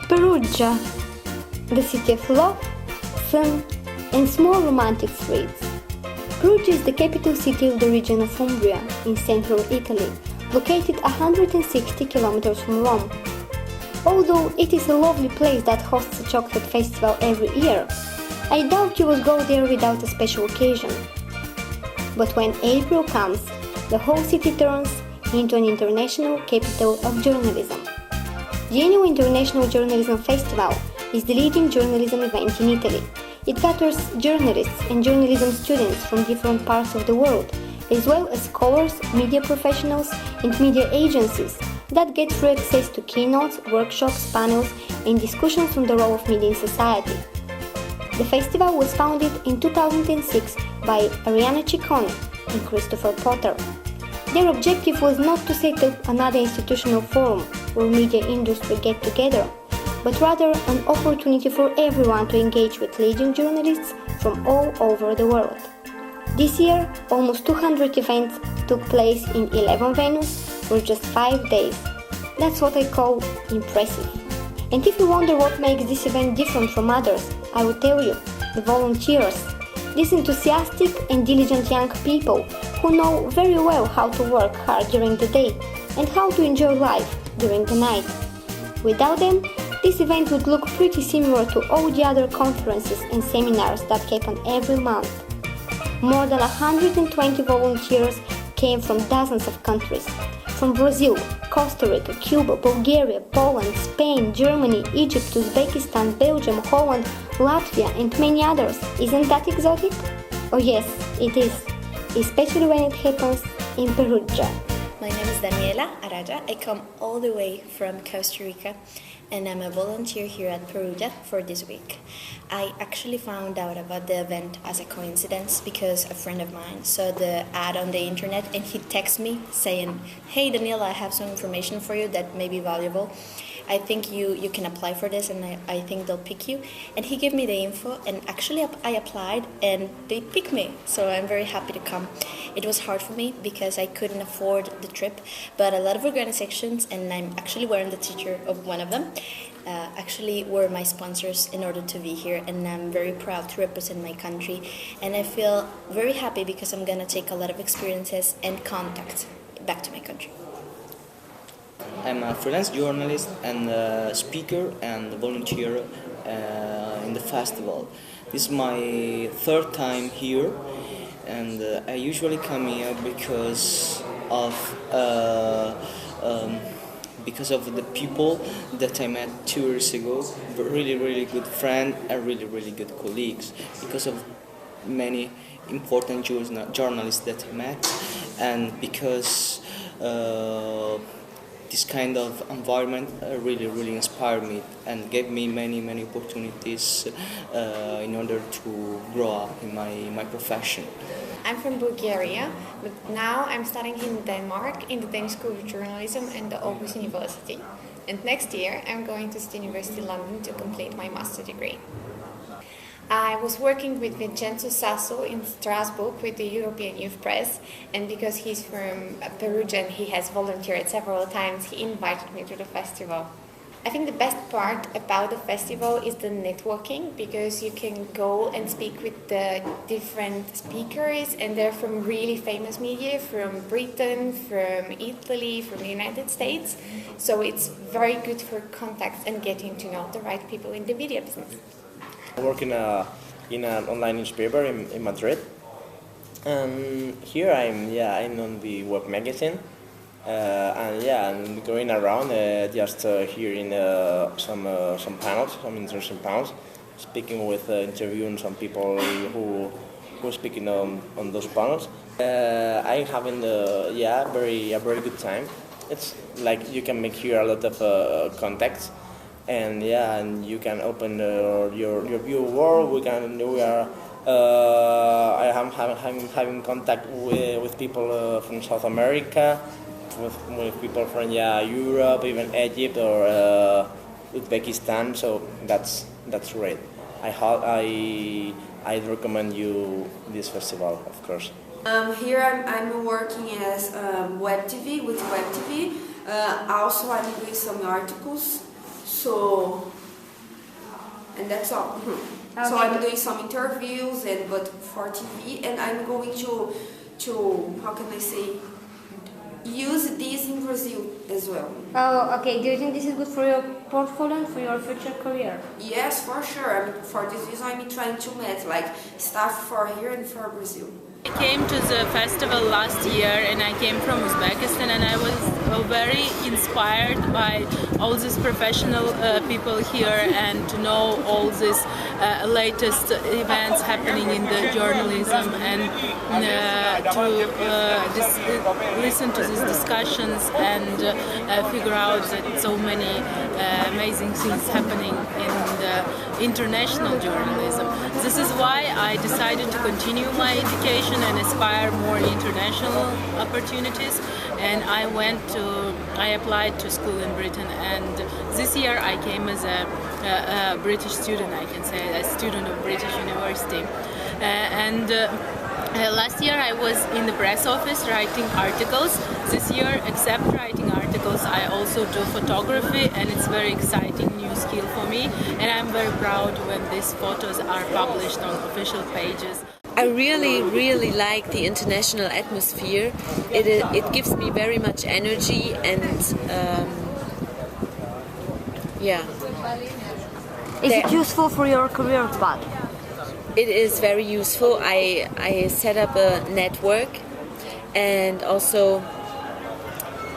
Perugia, the city of love, sun, and small romantic streets. Perugia is the capital city of the region of Umbria in central Italy, located 160 kilometers from Rome. Although it is a lovely place that hosts a chocolate festival every year, I doubt you would go there without a special occasion. But when April comes, the whole city turns into an international capital of journalism. The annual International Journalism Festival is the leading journalism event in Italy. It gathers journalists and journalism students from different parts of the world, as well as scholars, media professionals, and media agencies that get free access to keynotes, workshops, panels, and discussions on the role of media in society. The festival was founded in 2006 by Arianna Ciccone and Christopher Potter. Their objective was not to set up another institutional forum where media industry get together, but rather an opportunity for everyone to engage with leading journalists from all over the world. This year, almost 200 events took place in 11 venues for just 5 days. That's what I call impressive. And if you wonder what makes this event different from others, I will tell you: the volunteers. These enthusiastic and diligent young people who know very well how to work hard during the day and how to enjoy life during the night. Without them, this event would look pretty similar to all the other conferences and seminars that happen every month. More than 120 volunteers came from dozens of countries, from Brazil, Costa Rica, Cuba, Bulgaria, Poland, Spain, Germany, Egypt, Uzbekistan, Belgium, Holland, Latvia, and many others. Isn't that exotic? Oh yes, it is, especially when it happens in Perugia. My name is Daniela Araja. I come all the way from Costa Rica, and I'm a volunteer here at Perugia for this week. I actually found out about the event as a coincidence because a friend of mine saw the ad on the internet and he texted me saying, "Hey Daniela, I have some information for you that may be valuable. I think you can apply for this and I think they'll pick you." And he gave me the info, and actually I applied and they picked me, so I'm very happy to come. It was hard for me because I couldn't afford the trip, but a lot of organizations, and I'm actually wearing the t-shirt of one of them, actually were my sponsors in order to be here, and I'm very proud to represent my country, and I feel very happy because I'm gonna take a lot of experiences and contacts back to my country. I'm a freelance journalist and speaker and volunteer in the festival. This is my third time here, and I usually come here because of the people that I met 2 years ago. Really good friends and really good colleagues. Because of many important journalists that I met, and because this kind of environment really inspired me and gave me many opportunities in order to grow up in my profession. I'm from Bulgaria, but now I'm studying in Denmark in the Danish School of Journalism and the Aarhus University. And next year I'm going to City University London to complete my master degree. I was working with Vincenzo Sasso in Strasbourg with the European Youth Press, and because he's from Perugia and he has volunteered several times, he invited me to the festival. I think the best part about the festival is the networking, because you can go and speak with the different speakers, and they're from really famous media, from Britain, from Italy, from the United States. So it's very good for contacts and getting to know the right people in the media business. I work in an online newspaper in Madrid, and here I'm on the web magazine, I'm going around just hearing some panels, some interesting panels, speaking with interviewing some people who speaking on those panels. I'm having a very good time. It's like you can make here a lot of contacts. And you can open your view world. I am having contact with people from South America, with people from Europe, even Egypt or Uzbekistan. So that's great. I recommend you this festival, of course. Here I'm working as web TV with web TV. Also I'm doing some articles. So and that's all. So I'm doing some interviews but for TV, and I'm going to how can I say, use this in Brazil as well. Oh, okay. Do you think this is good for your portfolio and for your future career? Yes, for sure. For this reason, I'm trying to match like stuff for here and for Brazil. I came to the festival last year and I came from Uzbekistan, and I was very inspired by all these professional people here and to know all these latest events happening in the journalism, and listen to these discussions and figure out that so many amazing things happening in the international journalism. This is why I decided to continue my education and aspire more international opportunities, and I applied to school in Britain, and this year I came as a British student, I can say, a student of British University. Last year I was in the press office writing articles. This year, except writing articles, I also do photography, and it's a very exciting new skill for me, and I'm very proud when these photos are published on official pages. I really like the international atmosphere. It gives me very much energy, and yeah. Is it useful for your career path? It is very useful. I set up a network, and also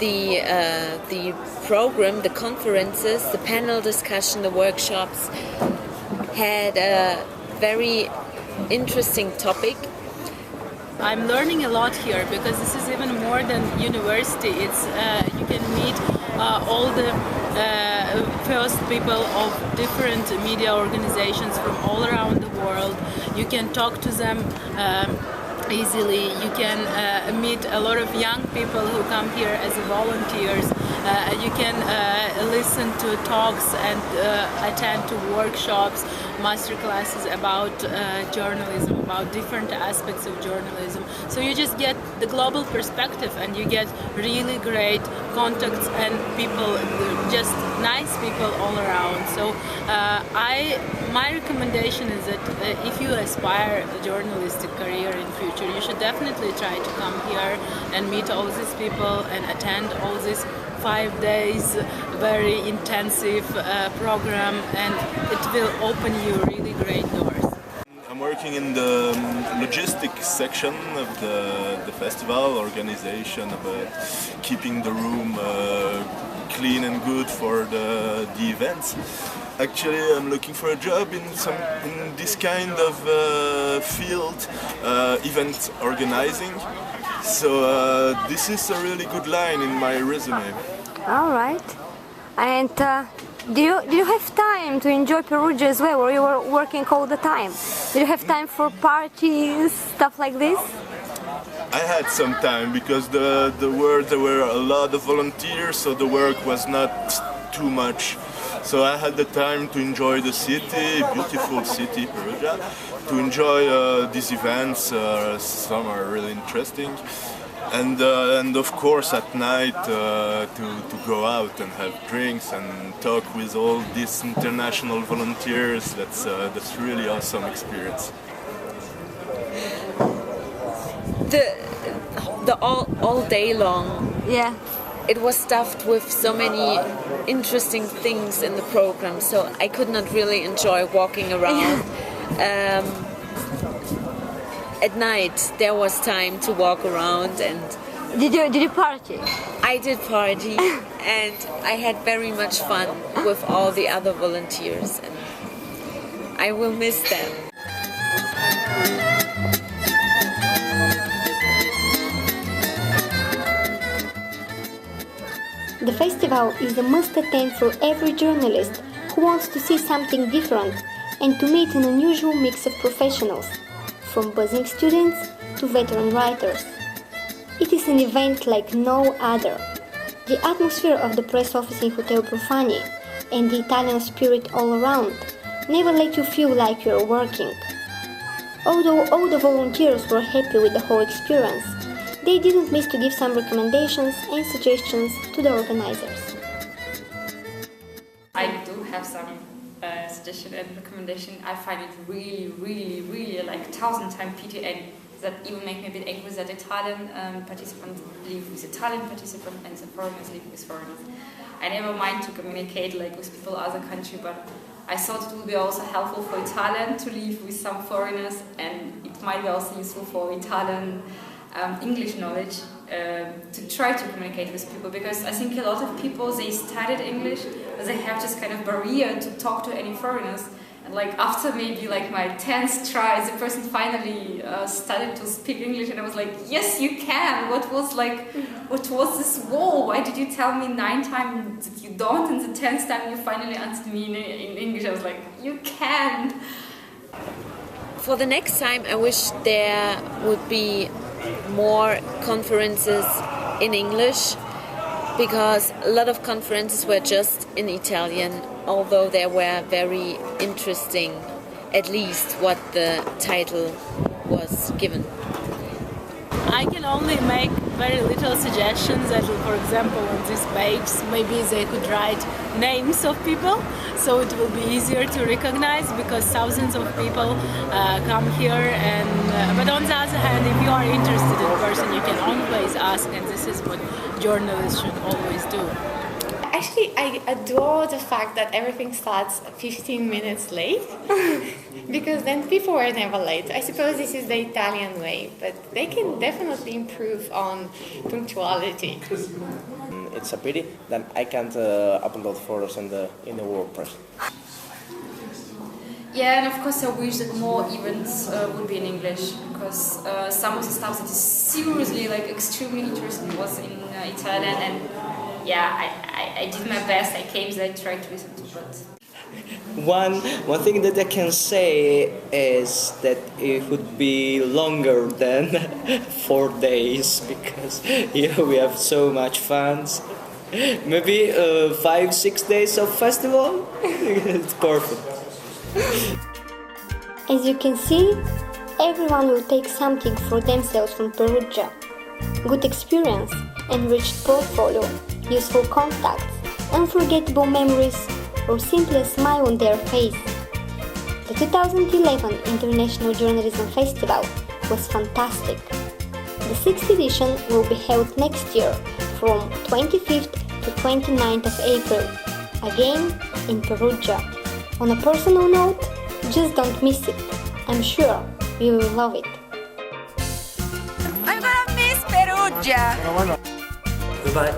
the program, the conferences, the panel discussion, the workshops had a very interesting topic. I'm learning a lot here because this is even more than university. It's you can meet all the first people of different media organizations from all around the world. You can talk to them easily. You can meet a lot of young people who come here as volunteers. You can listen to talks and attend to workshops, master classes about journalism, about different aspects of journalism. So you just get the global perspective, and you get really great contacts and people, just nice people all around. So my recommendation is that if you aspire a journalistic career in future, you should definitely try to come here and meet all these people and attend all these 5 days very intensive program, and it will open you really great doors. I'm working in the logistics section of the festival organization, about keeping the room clean and good for the events. Actually, I'm looking for a job in this kind of field, event organizing. So this is a really good line in my resume. All right. And do you have time to enjoy Perugia as well, or you were working all the time? Do you have time for parties, stuff like this? I had some time because there were a lot of volunteers, so the work was not too much. So I had the time to enjoy the city, beautiful city, Perugia, to enjoy these events. Some are really interesting. And of course at night to go out and have drinks and talk with all these international volunteers. That's really awesome experience. The all day long. Yeah. It was stuffed with so many interesting things in the program, so I could not really enjoy walking around. At night there was time to walk around, and Did you party? I did party and I had very much fun with all the other volunteers, and I will miss them. The festival is a must attend for every journalist who wants to see something different and to meet an unusual mix of professionals, from buzzing students to veteran writers. It is an event like no other. The atmosphere of the press office in Hotel Profani and the Italian spirit all around never let you feel like you're working. Although all the volunteers were happy with the whole experience, they didn't miss to give some recommendations and suggestions to the organizers. I do have some suggestion and recommendation. I find it really like 1,000 times PTN. That even make me a bit angry that Italian participants live with Italian participants and the foreigners live with foreigners. I never mind to communicate like with people other country, but I thought it would be also helpful for Italian to live with some foreigners, and it might be also useful for Italian English knowledge to try to communicate with people, because I think a lot of people, they studied English, but they have this kind of barrier to talk to any foreigners. And like after maybe like my 10th try, the person finally started to speak English, and I was like, yes, you can. What was this wall? Why did you tell me 9 times that you don't, and the 10th time you finally answered me in English? I was like, you can. For the next time, I wish there would be more conferences in English, because a lot of conferences were just in Italian, although they were very interesting, at least what the title was given. I can only make very little suggestions that, for example, on this page, maybe they could write names of people, so it will be easier to recognize, because thousands of people come here. But on the other hand, if you are interested in person, you can always ask, and this is what journalists should always do. Actually, I adore the fact that everything starts 15 minutes late, because then people are never late. I suppose this is the Italian way, but they can definitely improve on punctuality. It's a pity that I can't upload photos in the WordPress. Yeah, and of course I wish that more events would be in English, because some of the stuff that is seriously like extremely interesting was in Italian, and yeah, I did my best. I came there, I tried to listen to, but One thing that I can say is that it would be longer than 4 days, because here we have so much fun. Maybe 5-6 days of festival. It's perfect. As you can see, everyone will take something for themselves from Perugia. Good experience, enriched portfolio, useful contacts, unforgettable memories, or simply a smile on their face. The 2011 International Journalism Festival was fantastic. The 6th edition will be held next year from 25th to 29th of April, again in Perugia. On a personal note, just don't miss it. I'm sure you will love it. I'm gonna miss Perugia! Goodbye.